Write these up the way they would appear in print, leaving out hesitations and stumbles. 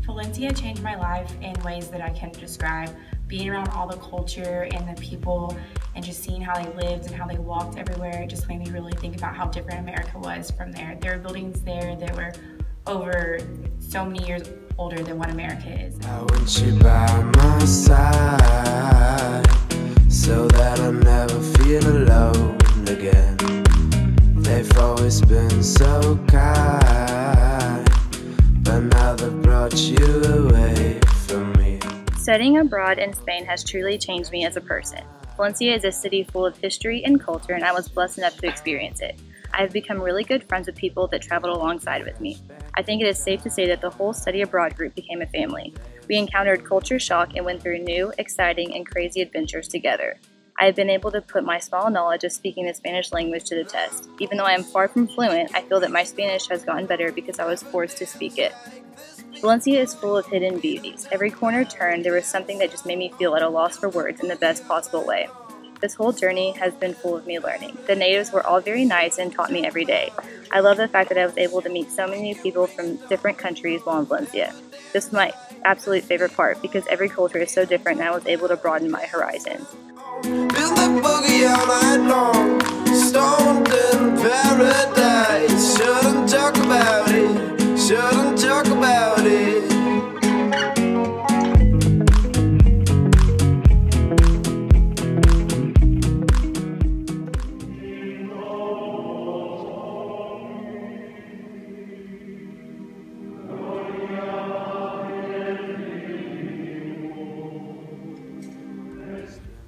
Valencia changed my life in ways that I can't describe. Being around all the culture and the people and just seeing how they lived and how they walked everywhere, it just made me really think about how different America was from there. There were buildings there that were over so many years older than what America is. I want you by my side so that I never feel alone again. They've always been so kind, but now they've brought you away from me. Studying abroad in Spain has truly changed me as a person. Valencia is a city full of history and culture, and I was blessed enough to experience it. I have become really good friends with people that traveled alongside with me. I think it is safe to say that the whole study abroad group became a family. We encountered culture shock and went through new, exciting, and crazy adventures together. I have been able to put my small knowledge of speaking the Spanish language to the test. Even though I am far from fluent, I feel that my Spanish has gotten better because I was forced to speak it. Valencia is full of hidden beauties. Every corner turned, there was something that just made me feel at a loss for words in the best possible way. This whole journey has been full of me learning. The natives were all very nice and taught me every day. I love the fact that I was able to meet so many new people from different countries while in Valencia. This was my absolute favorite part because every culture is so different and I was able to broaden my horizons. Build the boogie all night long, stoned in paradise. Shouldn't talk about it, shouldn't talk about it.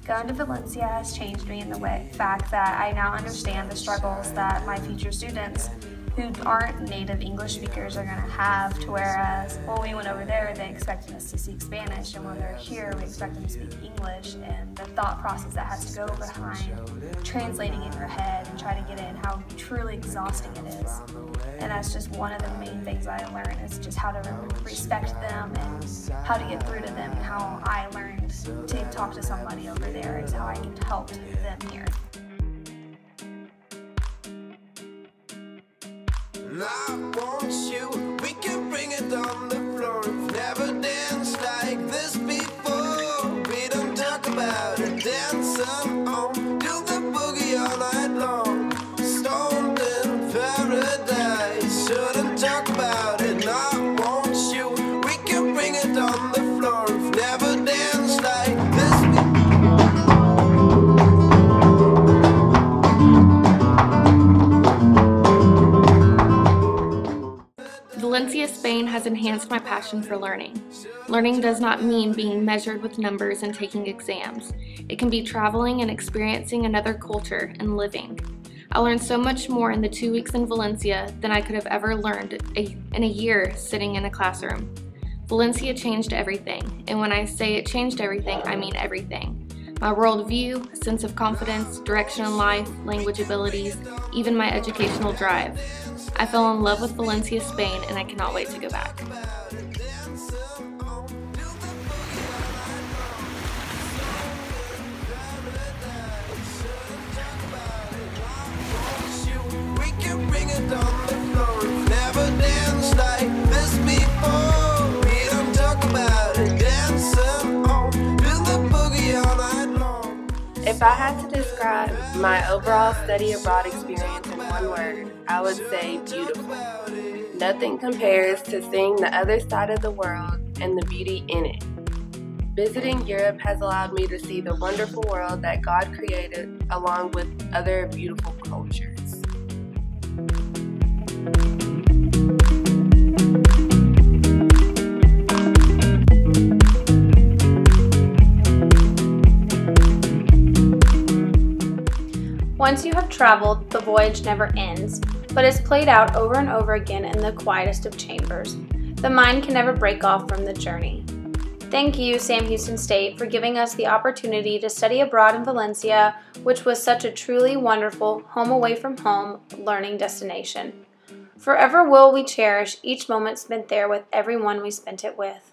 Going to Valencia has changed me in the fact that I now understand the struggles that my future students who aren't native English speakers are going to have, to whereas when we went over there they expected us to speak Spanish, and when they're here we expect them to speak English, and the thought process that has to go behind translating in your head and try to get it and how truly exhausting it is. And that's just one of the main things I learned, is just how to respect them and how to get through to them, and how I learned to talk to somebody over there is how I can help them here. I want you, we can bring it on the floor. We've never danced like this before. We don't talk about it, dancing on, do the boogie all night long. Stoned in paradise, shouldn't talk about it. I want you, we can bring it on the floor. We've never danced like this Valencia, Spain has enhanced my passion for learning. Learning does not mean being measured with numbers and taking exams. It can be traveling and experiencing another culture and living. I learned so much more in the 2 weeks in Valencia than I could have ever learned in a year sitting in a classroom. Valencia changed everything, and when I say it changed everything, I mean everything. My worldview, sense of confidence, direction in life, language abilities, even my educational drive. I fell in love with Valencia, Spain, and I cannot wait to go back. If I had to describe my overall study abroad experience in one word, I would say beautiful. Nothing compares to seeing the other side of the world and the beauty in it. Visiting Europe has allowed me to see the wonderful world that God created along with other beautiful cultures. Once you have traveled, the voyage never ends, but is played out over and over again in the quietest of chambers. The mind can never break off from the journey. Thank you, Sam Houston State, for giving us the opportunity to study abroad in Valencia, which was such a truly wonderful home away from home learning destination. Forever will we cherish each moment spent there with everyone we spent it with.